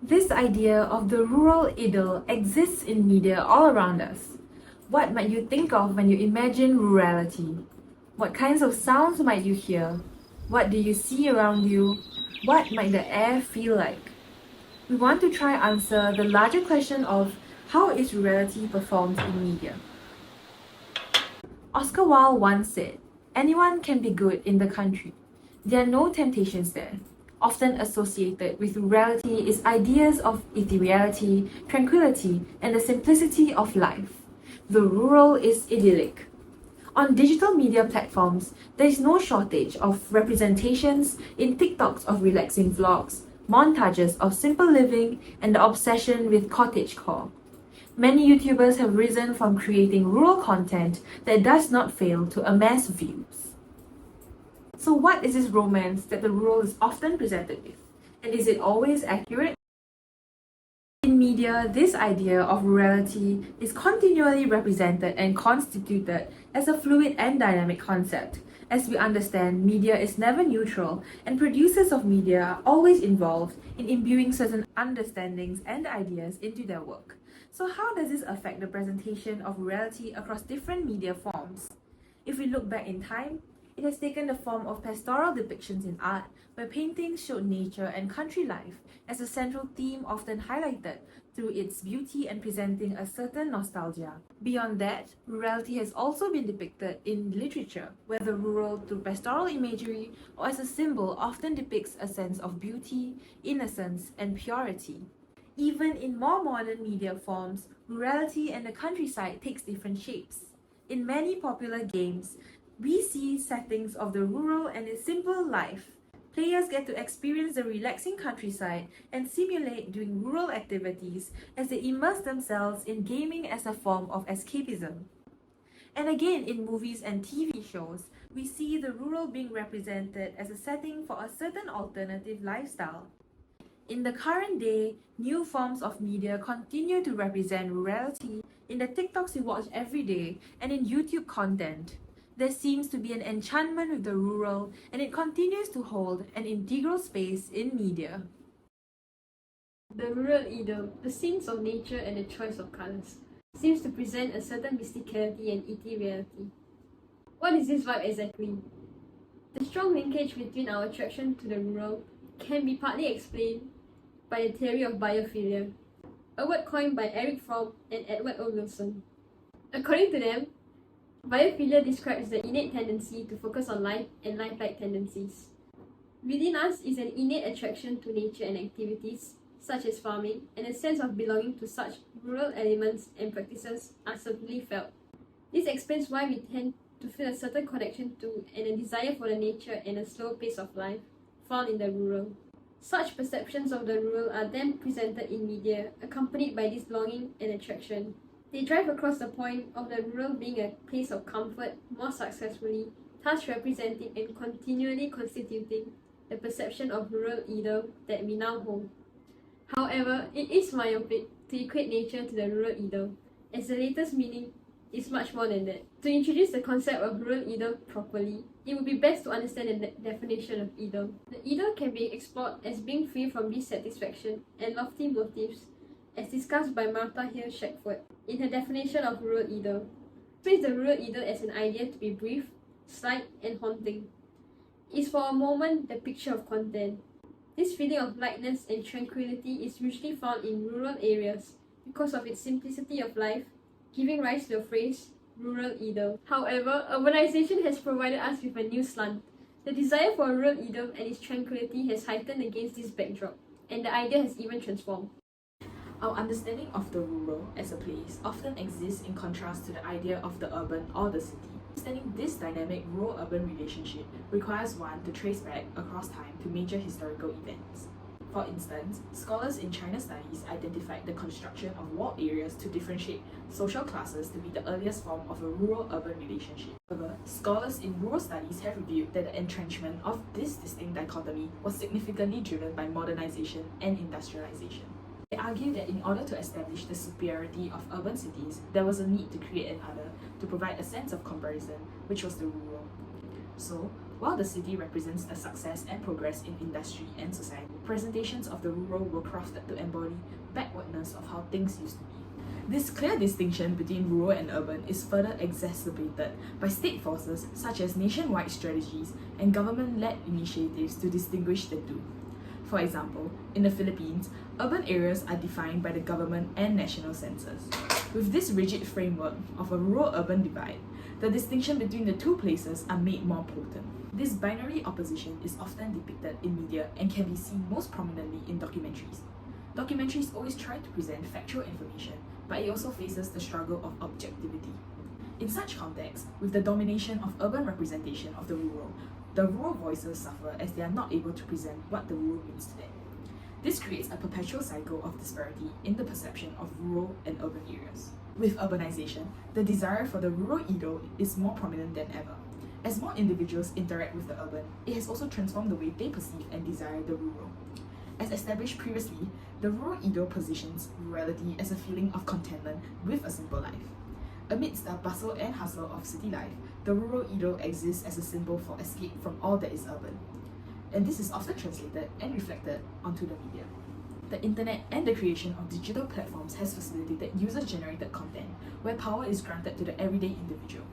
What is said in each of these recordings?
This idea of the rural idyll exists in media all around us. What might you think of when you imagine rurality? What kinds of sounds might you hear? What do you see around you? What might the air feel like? We want to try answer the larger question of how is rurality performed in media. Oscar Wilde once said, "Anyone can be good in the country. There are no temptations there." Often associated with rurality is ideas of ethereality, tranquility, and the simplicity of life. The rural is idyllic. On digital media platforms, there is no shortage of representations in TikToks of relaxing vlogs, montages of simple living, and the obsession with cottagecore. Many YouTubers have risen from creating rural content that does not fail to amass views. So what is this romance that the rural is often presented with? And is it always accurate? In media, this idea of rurality is continually represented and constituted as a fluid and dynamic concept. As we understand, media is never neutral, and producers of media are always involved in imbuing certain understandings and ideas into their work. So how does this affect the presentation of rurality across different media forms? If we look back in time, it has taken the form of pastoral depictions in art, where paintings showed nature and country life as a central theme often highlighted through its beauty and presenting a certain nostalgia. Beyond that, rurality has also been depicted in literature, whether rural through pastoral imagery or as a symbol often depicts a sense of beauty, innocence, and purity. Even in more modern media forms, rurality and the countryside takes different shapes. In many popular games, we see settings of the rural and its simple life. Players get to experience the relaxing countryside and simulate doing rural activities as they immerse themselves in gaming as a form of escapism. And again, in movies and TV shows, we see the rural being represented as a setting for a certain alternative lifestyle. In the current day, new forms of media continue to represent rurality in the TikToks you watch every day and in YouTube content. There seems to be an enchantment with the rural, and it continues to hold an integral space in media. The rural idyll, the scenes of nature and the choice of colours, seems to present a certain mysticality and ethereality. What is this vibe exactly? The strong linkage between our attraction to the rural can be partly explained by the theory of biophilia, a word coined by Eric Fromm and Edward O. Wilson. According to them, biophilia describes the innate tendency to focus on life and lifelike tendencies. Within us is an innate attraction to nature and activities, such as farming, and a sense of belonging to such rural elements and practices are certainly felt. This explains why we tend to feel a certain connection to and a desire for the nature and a slow pace of life found in the rural. Such perceptions of the rural are then presented in media, accompanied by this longing and attraction. They drive across the point of the rural being a place of comfort more successfully, thus representing and continually constituting the perception of rural idyll that we now hold. However, it is myopic to equate nature to the rural idyll, as the latest meaning is much more than that. To introduce the concept of rural idyll properly, it would be best to understand the definition of idyll. The idyll can be explored as being free from dissatisfaction and lofty motives, as discussed by Martha Hill Shackford in her definition of rural idyll. Treats the rural idyll as an idea to be brief, slight, and haunting. It is for a moment the picture of content. This feeling of lightness and tranquility is usually found in rural areas because of its simplicity of life, giving rise to the phrase rural idyll. However, urbanization has provided us with a new slant. The desire for a rural idyll and its tranquility has heightened against this backdrop, and the idea has even transformed. Our understanding of the rural as a place often exists in contrast to the idea of the urban or the city. Understanding this dynamic rural-urban relationship requires one to trace back across time to major historical events. For instance, scholars in China studies identified the construction of walled areas to differentiate social classes to be the earliest form of a rural-urban relationship. However, scholars in rural studies have revealed that the entrenchment of this distinct dichotomy was significantly driven by modernization and industrialization. They argue that in order to establish the superiority of urban cities, there was a need to create another to provide a sense of comparison, which was the rural. So, While the city represents the success and progress in industry and society, presentations of the rural were crafted to embody backwardness of how things used to be. This clear distinction between rural and urban is further exacerbated by state forces such as nationwide strategies and government-led initiatives to distinguish the two. For example, in the Philippines, urban areas are defined by the government and national census. With this rigid framework of a rural-urban divide, the distinction between the two places are made more potent. This binary opposition is often depicted in media and can be seen most prominently in documentaries. Documentaries always try to present factual information, but it also faces the struggle of objectivity. In such contexts, with the domination of urban representation of the rural voices suffer as they are not able to present what the rural means to them. This creates a perpetual cycle of disparity in the perception of rural and urban areas. With urbanization, the desire for the rural idyll is more prominent than ever. As more individuals interact with the urban, it has also transformed the way they perceive and desire the rural. As established previously, the rural idyll positions rurality as a feeling of contentment with a simple life. Amidst the bustle and hustle of city life, the rural idyll exists as a symbol for escape from all that is urban. And this is often translated and reflected onto the media. The internet and the creation of digital platforms has facilitated user-generated content where power is granted to the everyday individual.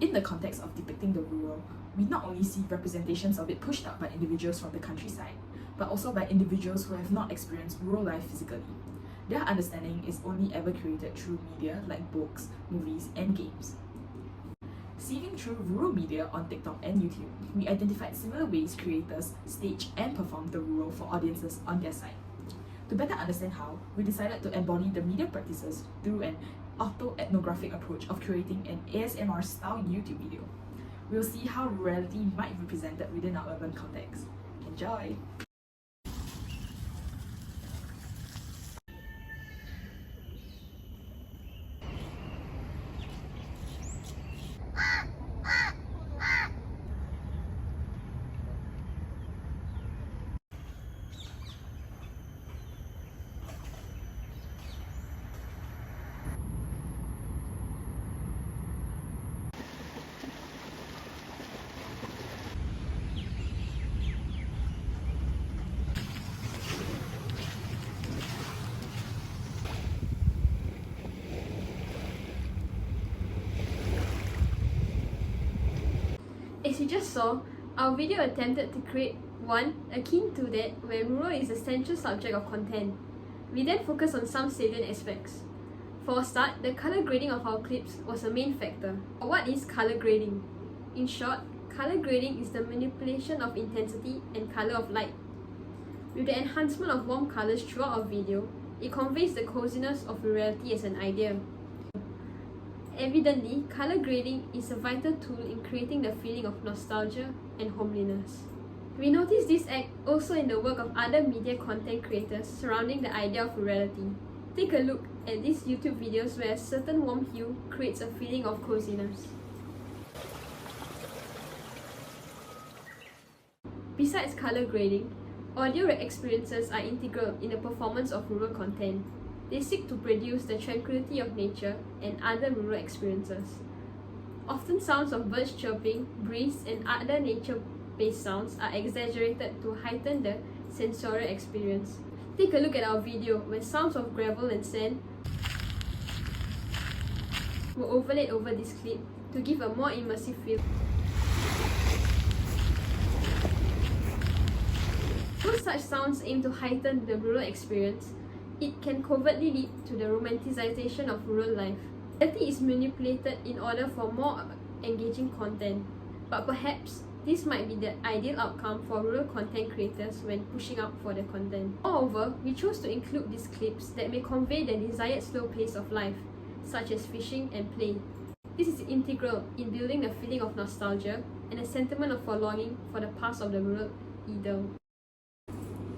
In the context of depicting the rural, we not only see representations of it pushed up by individuals from the countryside, but also by individuals who have not experienced rural life physically. Their understanding is only ever created through media like books, movies, and games. Sieving through rural media on TikTok and YouTube, we identified similar ways creators stage and perform the rural for audiences on their site. To better understand how, we decided to embody the media practices through an auto-ethnographic approach of creating an ASMR-style YouTube video. We'll see how rurality might be represented within our urban context. Enjoy! As you just saw, our video attempted to create one akin to that where rural is the central subject of content. We then focused on some salient aspects. For a start, the colour grading of our clips was a main factor. What is colour grading? In short, colour grading is the manipulation of intensity and colour of light. With the enhancement of warm colours throughout our video, it conveys the coziness of rurality as an idea. Evidently, colour grading is a vital tool in creating the feeling of nostalgia and homeliness. We notice this act also in the work of other media content creators surrounding the idea of rurality. Take a look at these YouTube videos where a certain warm hue creates a feeling of coziness. Besides colour grading, audio experiences are integral in the performance of rural content. They seek to produce the tranquility of nature and other rural experiences. Often sounds of birds chirping, breeze, and other nature-based sounds are exaggerated to heighten the sensorial experience. Take a look at our video where sounds of gravel and sand were overlaid over this clip to give a more immersive feel. Though such sounds aim to heighten the rural experience, it can covertly lead to the romanticization of rural life. Reality is manipulated in order for more engaging content, but perhaps this might be the ideal outcome for rural content creators when pushing out for the content. Moreover, we chose to include these clips that may convey the desired slow pace of life, such as fishing and play. This is integral in building the feeling of nostalgia and a sentiment of longing for the past of the rural idyll.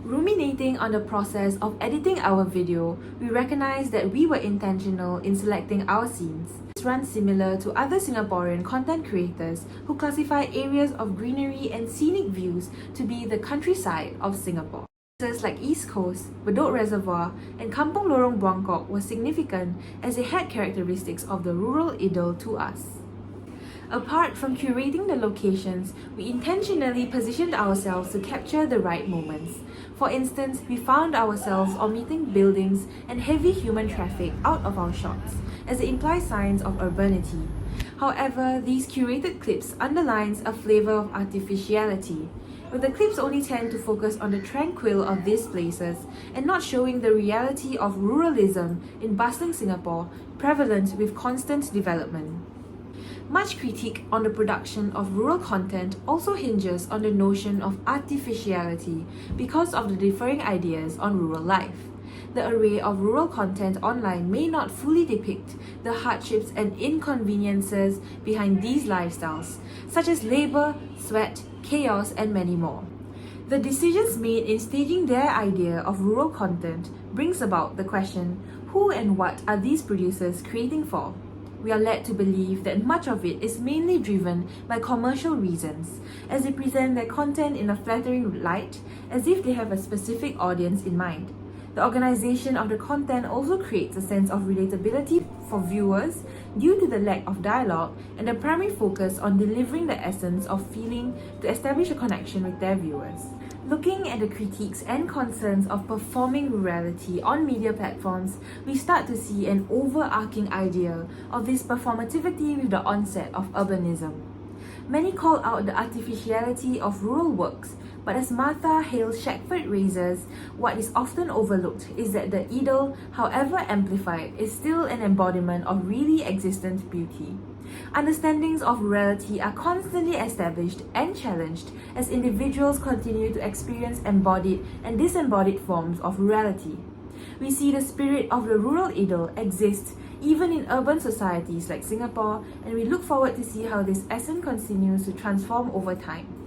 Ruminating on the process of editing our video, we recognize that we were intentional in selecting our scenes. This runs similar to other Singaporean content creators who classify areas of greenery and scenic views to be the countryside of Singapore. Places like East Coast, Bedok Reservoir, and Kampung Lorong Buangkok were significant as they had characteristics of the rural idyll to us. Apart from curating the locations, we intentionally positioned ourselves to capture the right moments. For instance, we found ourselves omitting buildings and heavy human traffic out of our shots, as it implies signs of urbanity. However, these curated clips underlines a flavor of artificiality, where the clips only tend to focus on the tranquil of these places and not showing the reality of ruralism in bustling Singapore, prevalent with constant development. Much critique on the production of rural content also hinges on the notion of artificiality because of the differing ideas on rural life. The array of rural content online may not fully depict the hardships and inconveniences behind these lifestyles, such as labor, sweat, chaos, and many more. The decisions made in staging their idea of rural content brings about the question, who and what are these producers creating for? We are led to believe that much of it is mainly driven by commercial reasons, as they present their content in a flattering light, as if they have a specific audience in mind. The organization of the content also creates a sense of relatability for viewers due to the lack of dialogue and the primary focus on delivering the essence of feeling to establish a connection with their viewers. Looking at the critiques and concerns of performing rurality on media platforms, we start to see an overarching idea of this performativity with the onset of urbanism. Many call out the artificiality of rural works, but as Martha Hale Shackford raises, what is often overlooked is that the idyll, however amplified, is still an embodiment of really existent beauty. Understandings of rurality are constantly established and challenged as individuals continue to experience embodied and disembodied forms of rurality. We see the spirit of the rural idyll exist even in urban societies like Singapore, and we look forward to see how this essence continues to transform over time.